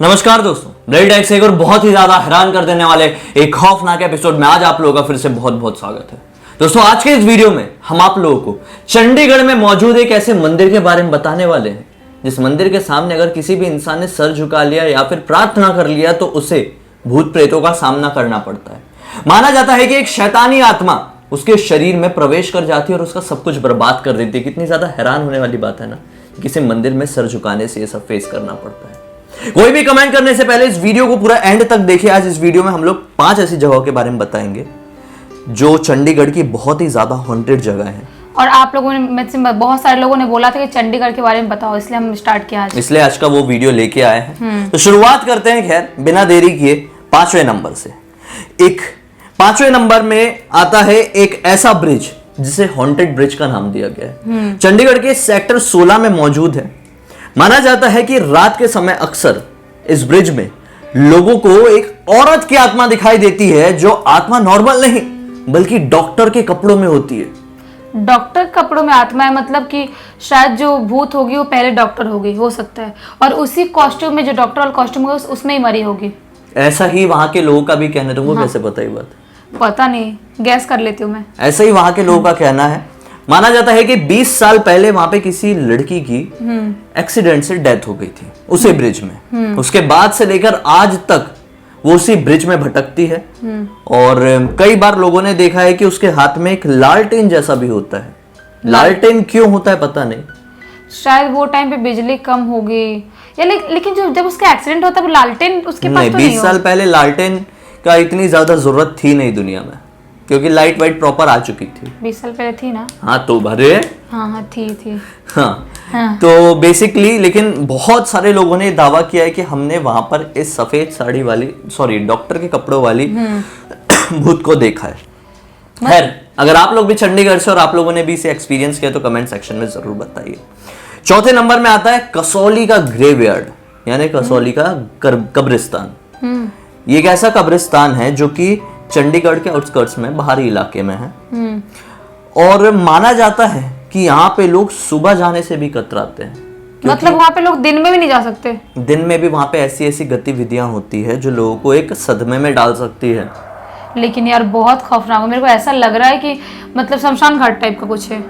नमस्कार दोस्तों, rail tax एक और बहुत ही ज्यादा हैरान कर देने वाले एक खौफनाक एपिसोड में आज आप लोगों का फिर से बहुत बहुत स्वागत है। दोस्तों, आज के इस वीडियो में हम आप लोगों को चंडीगढ़ में मौजूद एक ऐसे मंदिर के बारे में बताने वाले हैं जिस मंदिर के सामने अगर किसी भी इंसान ने सर झुका लिया या फिर प्रार्थना कर लिया तो उसे भूत प्रेतों का सामना करना पड़ता है। माना जाता है कि एक शैतानी आत्मा उसके शरीर में प्रवेश कर जाती है और उसका सब कुछ बर्बाद कर देती है। कितनी ज्यादा हैरान होने वाली बात है ना, किसी मंदिर में सर झुकाने से ये सब फेस करना पड़ता है। कोई भी कमेंट करने से पहले इस वीडियो को पूरा एंड तक देखिए। आज इस वीडियो में हम लोग 5 ऐसी जगहों के बारे में बताएंगे जो चंडीगढ़ की बहुत ही ज्यादा हॉन्टेड जगह है। और आप लोगों ने बहुत सारे लोगों ने बोला था कि चंडीगढ़ के बारे में बताओ, इसलिए हम स्टार्ट किया आज। इसलिए आज का वो वीडियो लेके आए हैं। तो शुरुआत करते हैं खैर बिना देरी किए 5वें नंबर से। एक 5वें नंबर में आता है एक ऐसा ब्रिज जिसे हॉन्टेड ब्रिज का नाम दिया गया है। चंडीगढ़ के सेक्टर 16 में मौजूद है। माना जाता है कि रात के समय अक्सर इस ब्रिज में लोगों को एक औरत की आत्मा दिखाई देती है, जो आत्मा नॉर्मल नहीं बल्कि डॉक्टर के कपड़ों में होती है। डॉक्टर कपड़ों में आत्मा है, मतलब कि शायद जो भूत होगी वो पहले डॉक्टर होगी, हो सकता है, और उसी कॉस्ट्यूम में जो डॉक्टर वाला कॉस्ट्यूम होगा उसमें ही मरी होगी। ऐसा ही वहां के लोगों का भी कहना। तुमको कैसे पता ये बात? पता नहीं, गैस कर लेती हूँ मैं। ऐसा ही वहां के लोगों का कहना है। माना जाता है कि 20 साल पहले वहां पे किसी लड़की की एक्सीडेंट से डेथ हो गई थी उसी ब्रिज में। उसके बाद से लेकर आज तक वो उसी ब्रिज में भटकती है। और कई बार लोगों ने देखा है कि उसके हाथ में एक लालटेन जैसा भी होता है। लालटेन क्यों होता है पता नहीं, शायद वो टाइम पे बिजली कम होगी या लेकिन जब उसका एक्सीडेंट होता है वो लालटेन उसके पास तो नहीं। 20 साल पहले लालटेन का इतनी ज्यादा जरूरत थी नहीं दुनिया में, क्योंकि लाइट वाइट प्रॉपर आ चुकी थी। 20 साल पहले थी ना? हाँ तो भरे हाँ थी। हाँ। तो बेसिकली लेकिन बहुत सारे लोगों ने दावा किया है कि हमने वहां पर इस सफेद साड़ी वाली डॉक्टर के कपड़ों वाली भूत को देखा है। खैर, अगर आप लोग भी चंडीगढ़ से और आप लोगों ने भी इसे एक्सपीरियंस किया तो कमेंट सेक्शन में जरूर बताइए। 4थे नंबर में आता है कसौली का ग्रेवयार्ड, यानी कसौली का कब्रिस्तान। ये एक ऐसा कब्रिस्तान है जो कि चंडीगढ़ के आउटस्कर्ट्स में बाहरी इलाके में है। और माना जाता है कि यहाँ पे लोग सुबह जाने से भी कतराते हैं। मतलब वहाँ पे लोग दिन में भी नहीं जा सकते? दिन में भी वहाँ पे ऐसी ऐसी गतिविधियां होती है जो लोगों को एक सदमे में डाल सकती है। लेकिन यार बहुत खौफनाक है, मेरे को ऐसा लग रहा है कि मतलब शमशान घाट टाइप का कुछ है,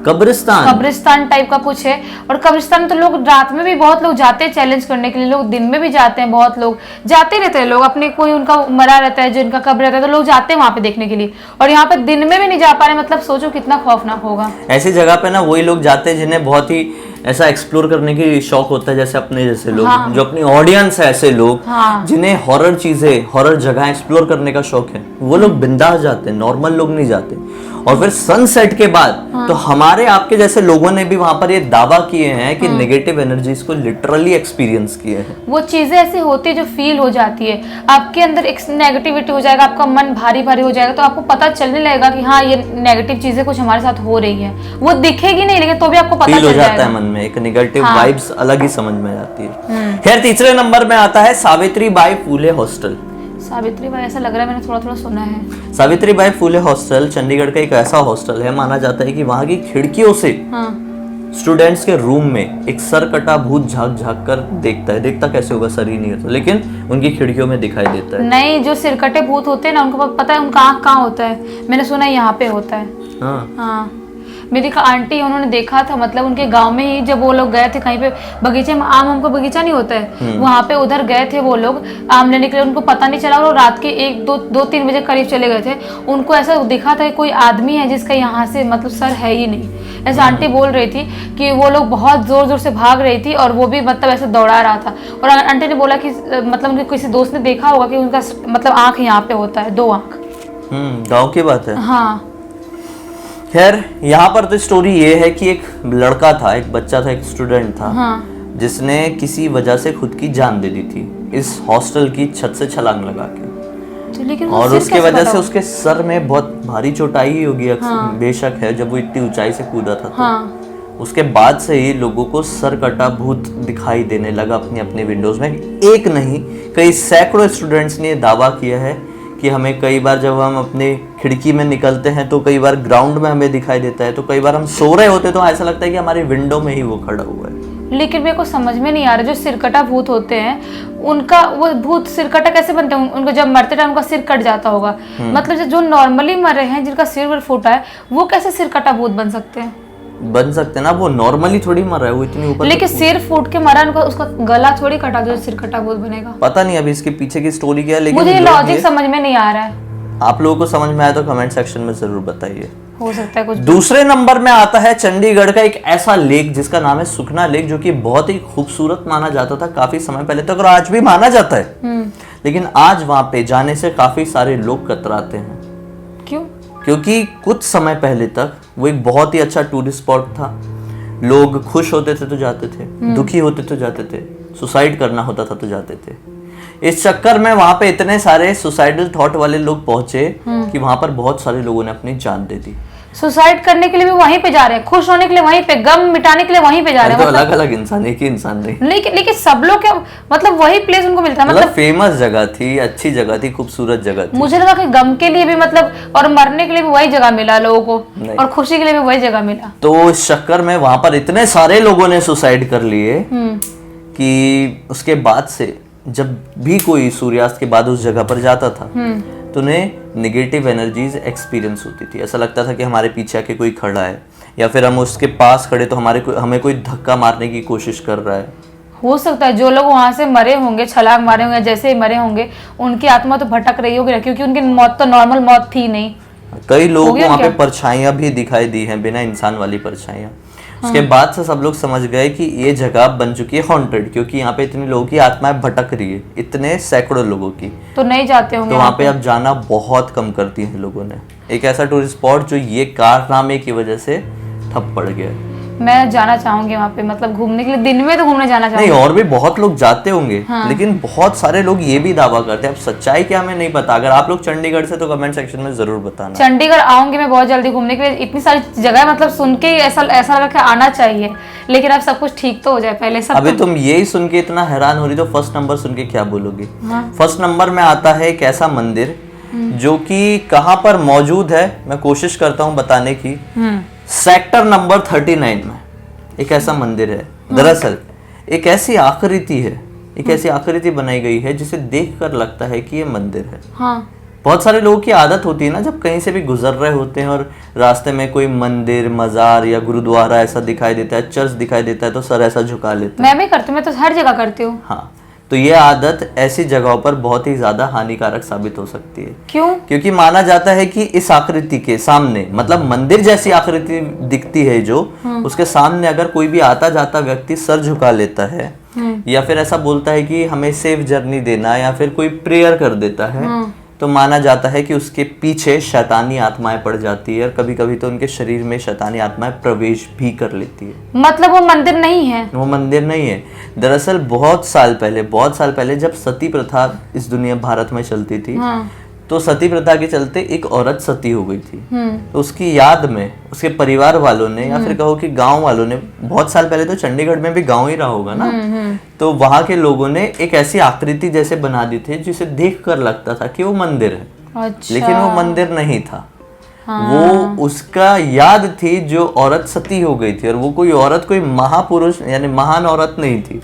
कब्रिस्तान टाइप का कुछ है। और कब्रिस्तान में तो लोग रात में भी बहुत लोग जाते हैं चैलेंज करने के लिए, लोग दिन में भी जाते हैं, बहुत लोग जाते रहते हैं। लोग अपने कोई उनका मरा रहता है, जिनका कब्र रहता है, तो लोग जाते हैं वहां पे देखने के लिए। और यहाँ पे दिन में भी नहीं जा पा रहे, मतलब सोचो कितना खौफनाक होगा। ऐसी जगह पे ना वही लोग जाते हैं जिन्हें बहुत ही ऐसा एक्सप्लोर करने की शौक होता है, जैसे अपने जैसे लोग। हाँ। जो अपनी ऑडियंस है, ऐसे लोग। हाँ। जिन्हें हॉरर चीजें, हॉरर जगह एक्सप्लोर करने का शौक है, वो लोग बिंदास जाते हैं, नॉर्मल लोग नहीं जाते। और फिर सनसेट के बाद तो हमारे आपके जैसे लोगों ने भी वहां पर ये दावा किए हैं कि नेगेटिव एनर्जीज को लिटरली एक्सपीरियंस किए हैं। वो चीजें ऐसी होती है जो फील हो जाती है, आपके अंदर एक नेगेटिविटी हो जाएगा, आपका मन भारी भारी हो जाएगा, तो आपको पता चलने लगेगा कि हाँ ये नेगेटिव चीजें कुछ हमारे साथ हो रही है। वो दिखेगी नहीं लेकिन तो भी आपको पता चल जाता है मन में, एक नेगेटिव वाइब्स अलग ही समझ में आती है। खैर, 3रे नंबर में आता है सावित्रीबाई फूले हॉस्टल। सावित्रीबाई, ऐसा लग रहा है मैंने थोड़ा थोड़ा सुना है। सावित्रीबाई फूले हॉस्टल चंडीगढ़ का एक ऐसा हॉस्टल है, माना जाता है कि वहां की खिड़कियों से स्टूडेंट्स के रूम में एक सर कटा भूत झांक झांक कर देखता है। देखता कैसे होगा, सर ही नहीं है तो, लेकिन उनकी खिड़कियों में दिखाई देता है। नहीं, जो सिरकटे भूत होते हैं ना, उनको पता है उनका आँख कहाँ होता है। मैंने सुना है यहाँ पे होता है। हाँ, मेरी आंटी उन्होंने देखा था, मतलब उनके गांव में ही जब वो लोग गए थे कहीं पे बगीचे में, आम का बगीचा नहीं होता है, वहां पे उधर गए थे वो लोग आम लेने के लिए। उनको पता नहीं चला और रात के 1-2-3 बजे करीब चले गए थे। उनको ऐसा दिखा था कि कोई आदमी है जिसका यहाँ से मतलब सर है ही नहीं। ऐसा आंटी बोल रही थी कि वो लोग बहुत जोर जोर से भाग रही थी और वो भी मतलब ऐसे दौड़ा रहा था। और आंटी ने बोला कि मतलब उनके किसी दोस्त ने देखा होगा कि उनका मतलब आँख यहाँ पे होता है, 2 आँख। गाँव की बात है। हाँ। खैर, यहाँ पर तो स्टोरी ये है कि एक लड़का था, एक बच्चा था, एक स्टूडेंट था। हाँ। जिसने किसी वजह से खुद की जान दे दी थी इस हॉस्टल की छत से छलांग लगा के। लेकिन और उसके वजह से उसके सर में बहुत भारी चोट आई होगी। हाँ। बेशक है, जब वो इतनी ऊंचाई से कूदा था तो। हाँ। उसके बाद से ही लोगों को सर कटा भूत दिखाई देने लगा अपनी अपनी विंडोज में। एक नहीं, कई सैकड़ों स्टूडेंट्स ने दावा किया है कि हमें कई बार जब हम अपने खिड़की में निकलते हैं तो कई बार ग्राउंड में हमें दिखाई देता है, तो कई बार हम सो रहे होते तो ऐसा लगता है कि हमारी विंडो में ही वो खड़ा हुआ है। लेकिन मेरे को समझ में नहीं आ रहा, जो सिरकटा भूत होते हैं उनका, वो भूत सिरकटा कैसे बनते हैं? उनको जब मरते टाइम उनका सिर कट जाता होगा, मतलब जो नॉर्मली मरे हैं जिनका सिर वर फूटा है, वो कैसे सिरकटा भूत बन सकते हैं? बन सकते ना, वो नॉर्मली थोड़ी मर रहा है, वो इतनी ऊपर। लेकिन सिर फूट के मरा, उनका उसका गला थोड़ी कटा जो सिरकटा भूत बनेगा। पता नहीं अभी इसके पीछे की स्टोरी क्या है, लेकिन मुझे लॉजिक समझ में नहीं आ रहा है। आप लोगों को समझ में आया तो कमेंट सेक्शन में जरूर बताइए, हो सकता है कुछ। दूसरे नंबर में आता है चंडीगढ़ का एक ऐसा लेक जिसका नाम है सुखना लेक, जो कि बहुत ही खूबसूरत माना जाता था काफी समय पहले तक, और आज भी माना जाता है। लेकिन आज वहां पे जाने से काफी सारे लोग कतराते हैं। क्यों? क्योंकि कुछ समय पहले तक वो एक बहुत ही अच्छा टूरिस्ट स्पॉट था। लोग खुश होते थे तो जाते थे, दुखी होते तो जाते थे, सुसाइड करना होता था तो जाते थे। इस चक्कर में वहां पे इतने सारे सुसाइडल थॉट वाले लोग पहुंचे कि वहां पर बहुत सारे लोगों ने अपनी जान दे दी। सुसाइड करने के लिए भी वहीं पे जा रहे हैं, खुश होने के लिए वहीं पे, गम मिटाने के लिए वहीं पे जा रहे हैं। तो अलग अलग इंसान, एक ही इंसान नहीं। लेकिन सब लोग क्या, मतलब वही प्लेस उनको मिलता है, मतलब फेमस जगह थी, अच्छी जगह थी, खूबसूरत जगह थी। मुझे लगा कि गम के लिए भी मतलब, और मरने के लिए भी वही जगह मिला लोगों को, और खुशी के लिए भी वही जगह मिला। तो इस चक्कर में वहां पर इतने सारे लोगों ने सुसाइड कर लिए कि उसके बाद से जब भी कोई सूर्यास्त के बाद उस जगह पर जाता था तो उन्हें नेगेटिव एनर्जीज एक्सपीरियंस होती थी। ऐसा लगता था कि हमारे पीछे आके कोई खड़ा है, या फिर हम उसके पास खड़े तो हमें कोई धक्का मारने की कोशिश कर रहा है। हो सकता है जो लोग वहां से मरे होंगे, छलांग मारे होंगे, जैसे ही मरे होंगे, उनकी आत्मा तो भटक रही होगी, क्योंकि उनकी मौत तो नॉर्मल मौत थी नहीं। कई लोगों को वहां पे परछाइयां भी दिखाई दी हैं, बिना इंसान वाली परछाइयां। उसके बाद से सब लोग समझ गए कि ये जगह बन चुकी है हॉन्टेड, क्योंकि यहाँ पे इतने लोगों की आत्माएं भटक रही है, इतने सैकड़ों लोगों की। तो नहीं जाते होंगे तो वहाँ पे अब जाना बहुत कम करती हैं लोगों ने। एक ऐसा टूरिस्ट स्पॉट जो ये कारनामे की वजह से ठप पड़ गया। मैं जाना चाहूंगी वहाँ पे, मतलब घूमने के लिए, दिन में तो घूमने जाना चाहूंगी। नहीं, और भी बहुत लोग जाते होंगे, लेकिन बहुत सारे लोग ये भी दावा करते हैं। अब सच्चाई क्या हमें नहीं पता। अगर आप लोग चंडीगढ़ से तो कमेंट सेक्शन में जरूर बताना। चंडीगढ़ आऊंगी मैं बहुत जल्दी घूमने के लिए, इतनी सारी जगह, मतलब सुन के ऐसा लगा कि आना चाहिए, लेकिन अब सब कुछ ठीक तो हो जाए पहले सब। अभी तुम यही सुन के इतना हैरान हो रही तो फर्स्ट नंबर सुन के क्या बोलोगी? फर्स्ट नंबर में आता है एक ऐसा मंदिर जो कि कहाँ पर मौजूद है, मैं कोशिश करता हूँ बताने की। सेक्टर नंबर 39 में एक ऐसा मंदिर है। दरअसल एक ऐसी आकृति है, एक ऐसी आकृति बनाई गई है जिसे देखकर लगता है कि ये मंदिर है। बहुत सारे लोगों की आदत होती है ना, जब कहीं से भी गुजर रहे होते हैं और रास्ते में कोई मंदिर, मजार या गुरुद्वारा ऐसा दिखाई देता है, चर्च दिखाई देता है, तो सर ऐसा झुका लेते हैं। मैं भी करती हूँ, मैं तो हर जगह करती हूँ। हाँ, तो ये आदत ऐसी जगहों पर बहुत ही ज्यादा हानिकारक साबित हो सकती है। क्यों? क्योंकि माना जाता है कि इस आकृति के सामने, मतलब मंदिर जैसी आकृति दिखती है जो, उसके सामने अगर कोई भी आता जाता व्यक्ति सर झुका लेता है या फिर ऐसा बोलता है कि हमें सेफ जर्नी देना, या फिर कोई प्रेयर कर देता है, तो माना जाता है कि उसके पीछे शैतानी आत्माएं पड़ जाती है, और कभी कभी तो उनके शरीर में शैतानी आत्माएं प्रवेश भी कर लेती है। मतलब वो मंदिर नहीं है? वो मंदिर नहीं है। दरअसल बहुत साल पहले जब सती प्रथा इस दुनिया भारत में चलती थी, तो सती प्रथा के चलते एक औरत सती हो गई थी। तो उसकी याद में उसके परिवार वालों ने, या फिर कहो कि गांव वालों ने, बहुत साल पहले तो चंडीगढ़ में भी गांव ही रहा होगा ना, तो वहां के लोगों ने एक ऐसी आकृति जैसे बना दी थी जिसे देखकर लगता था कि वो मंदिर है। अच्छा। लेकिन वो मंदिर नहीं था। वो उसका याद थी जो औरत सती हो गई थी, और वो कोई औरत कोई महापुरुष यानी महान औरत नहीं थी।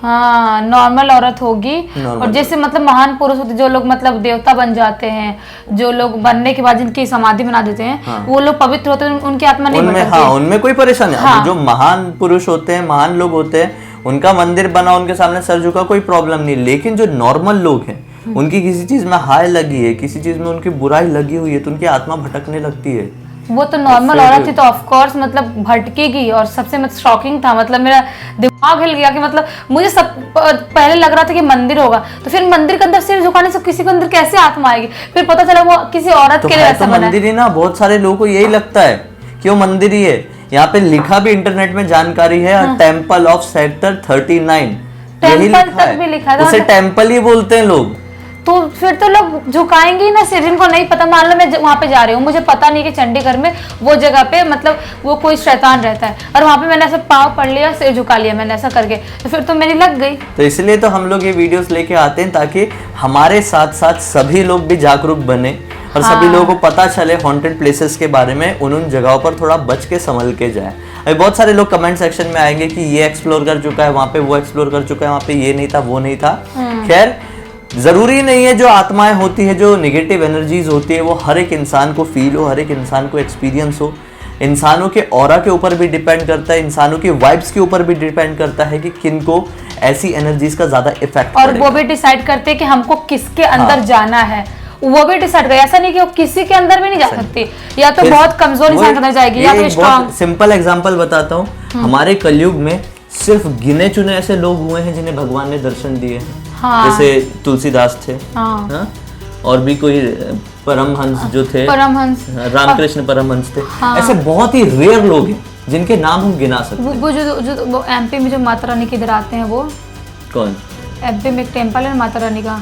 हाँ, नॉर्मल औरत होगी। और जैसे मतलब महान पुरुष होते, जो लोग मतलब देवता बन जाते हैं, जो लोग बनने के बाद जिनकी समाधि बना देते हैं, वो लोग पवित्र होते हैं, उनकी आत्मा नहीं भटकती। हाँ, उनमें कोई परेशानी नहीं। जो महान पुरुष होते हैं, महान लोग होते हैं, उनका मंदिर बना, उनके सामने सर झुका, कोई प्रॉब्लम नहीं। लेकिन जो नॉर्मल लोग हैं, उनकी किसी चीज में हाय लगी है, किसी चीज में उनकी बुराई लगी हुई है, तो उनकी आत्मा भटकने लगती है। वो तो नॉर्मल औरत थी, तो ऑफ कोर्स मतलब भटकेगी। और सबसे मतलब शॉकिंग था, मतलब मेरा दिमाग हिल गया कि मतलब मुझे सब पहले लग रहा था कि मंदिर होगा, तो फिर मंदिर के अंदर सिर झुकाने से किसी के अंदर कैसे आत्मा आएगी? फिर पता चला वो किसी औरत के लिए ऐसा बना है। मंदिर ही ना, बहुत सारे लोगों को यही लगता है कि वो मंदिर ही है। यहाँ पे लिखा भी इंटरनेट में जानकारी है, टेम्पल ऑफ सेक्टर 39 यही लिखा है। उसे टेम्पल ही बोलते हैं लोग। तो फिर तो लोग झुकाएंगे ही ना सिर, जिनको नहीं पता। मान लो मैं वहां पे जा रही हूँ, मुझे पता नहीं कि चंडीगढ़ में वो जगह पे मतलब वो कोई शैतान रहता है, और वहां पे मैंने ऐसा पाँव पड़ लिया, सिर झुका लिया मैंने ऐसा करके, तो फिर तो मेरी लग गई। तो इसलिए तो हम लोग ये वीडियोस लेके आते हैं, ताकि हमारे साथ साथ सभी लोग भी जागरूक बने, और सभी लोगों को पता चले हॉन्टेड प्लेसेस के बारे में, उन जगहों पर थोड़ा बच के संभल के जाए। अभी बहुत सारे लोग कमेंट सेक्शन में आएंगे कि ये एक्सप्लोर कर चुका है वहां पे, वो एक्सप्लोर कर चुका है वहां पे, ये नहीं था वो नहीं था। खैर जरूरी नहीं है जो आत्माएं होती है, जो नेगेटिव एनर्जीज होती है, वो हर एक इंसान को फील हो, हर एक इंसान को एक्सपीरियंस हो। इंसानों के ऑरा के ऊपर भी डिपेंड करता है, इंसानों की वाइब्स के ऊपर भी डिपेंड करता है कि किनको ऐसी एनर्जीज का ज्यादा इफेक्ट और वो भी डिसाइड करते हैं कि हमको किसके अंदर जाना है, वो भी डिसाइड करे। ऐसा नहीं कि वो किसी के अंदर भी नहीं जा सकती, या तो बहुत कमजोर इंसान के अंदर जाएगी या तो स्ट्रांग। सिंपल एग्जांपल बताता हूँ, हमारे कलयुग में सिर्फ गिने चुने ऐसे लोग हुए हैं जिन्हें भगवान ने दर्शन दिए हैं। जैसे तुलसीदास थे, और भी कोई परमहंस जो थे, परमहंस रामकृष्ण परमहंस थे। ऐसे बहुत ही रेयर लोग हैं जिनके नाम हम गिना सकते हैं। वो जो एमपी में जो माता रानी के इधर आते हैं, वो कौन? एमपी में एक टेम्पल है माता रानी का,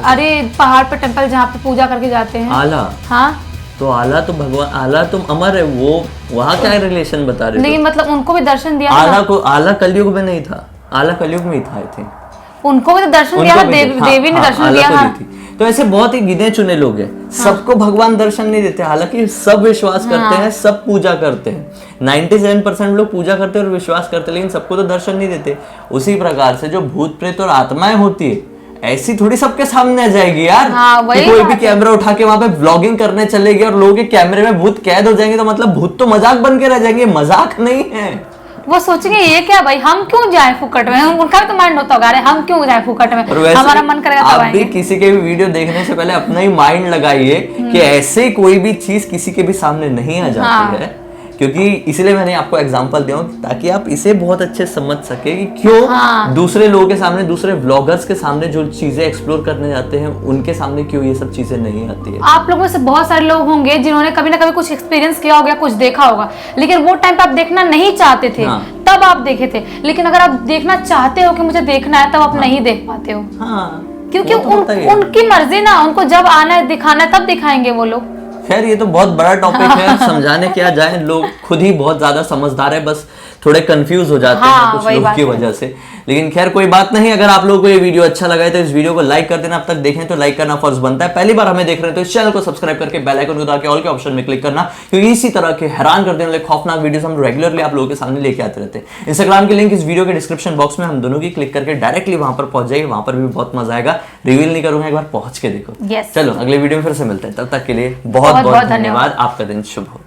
अरे पहाड़ पे टेम्पल जहाँ पे पूजा करके जाते हैं। आला। हाँ तो आला तो भगवान, आला तुम अमर है, वो वहाँ क्या रिलेशन बता रहे हो? लेकिन मतलब उनको भी दर्शन दिया आला कलयुग में नहीं था, आला कलयुग में ही था आई थिंक। उनको भी तो दर्शन दिया, देवी ने दर्शन दिया। तो ऐसे बहुत ही गिने चुने लोग हैं। सबको भगवान दर्शन नहीं देते, हालांकि सब विश्वास करते हैं, सब पूजा करते हैं। 97% लोग पूजा करते हैं और विश्वास करते हैं, लेकिन सबको तो दर्शन नहीं देते। उसी प्रकार से जो भूत प्रेत और आत्माएं होती है, ऐसी थोड़ी सबके सामने आ जाएगी यार। कि कोई भी कैमरा उठा के वहां पे व्लॉगिंग करने चलेगी और लोगों के कैमरे में भूत कैद हो जाएंगे, तो मतलब भूत तो मजाक बन के रह जाएंगे, मजाक नहीं है। वो सोचेंगे ये क्या भाई, हम क्यों जाए फुकट में, उनका भी तो माइंड होता होगा, अरे हम क्यों जाए फुकट में, हमारा मन करेगा तब आएंगे। आप भी किसी के भी वीडियो देखने से पहले अपना ही माइंड लगाइए कि ऐसे कोई भी चीज किसी के भी सामने नहीं आ जाती है, क्योंकि इसलिए मैंने आपको एग्जांपल दिया ताकि आप इसे बहुत अच्छे समझ सके कि क्यों दूसरे लोगों के सामने, दूसरे व्लॉगर्स के सामने जो चीजें एक्सप्लोर करने जाते हैं, उनके सामने क्यों ये सब चीजें नहीं आती है। आप लोगों में से बहुत सारे लोग होंगे जिन्होंने कभी ना कभी कुछ एक्सपीरियंस किया होगा, कुछ देखा होगा, लेकिन वो टाइम पे आप देखना नहीं चाहते थे, तब आप देखे थे। लेकिन अगर आप देखना चाहते हो कि मुझे देखना है, तब आप नहीं देख पाते हो, क्योंकि उनकी मर्जी ना, उनको जब आना है दिखाना है तब दिखाएंगे वो लोग। खैर ये तो बहुत बड़ा टॉपिक है, समझाने क्या जाए, लोग खुद ही बहुत ज्यादा समझदार है, बस थोड़े कंफ्यूज हो जाते हैं कुछ लोग की वजह से। लेकिन खैर कोई बात नहीं, अगर आप लोगों को ये वीडियो अच्छा लगा है तो इस वीडियो को लाइक कर देना। अब तक देखें तो लाइक करना फर्ज बनता है, पहली बार हमें देख रहे हैं तो इस चैनल को सब्सक्राइब करके बेल आइकन को दबा के ऑल के ऑप्शन में क्लिक करना, क्योंकि इसी तरह के हैरान कर देने वाले खौफनाक वीडियोस हम रेगुलरली आप लोगों के सामने लेके आते रहते हैं। इंस्टाग्राम की लिंक इस वीडियो के डिस्क्रिप्शन बॉक्स में हम दोनों की क्लिक करके डायरेक्टली वहां पर पहुंच जाइए, वहां पर भी बहुत मजा आएगा। रिवील नहीं करूंगा, एक बार पहुंच के देखो। चलो अगले वीडियो में फिर से मिलते हैं, तब तक के लिए बहुत बहुत धन्यवाद। आपका दिन शुभ हो।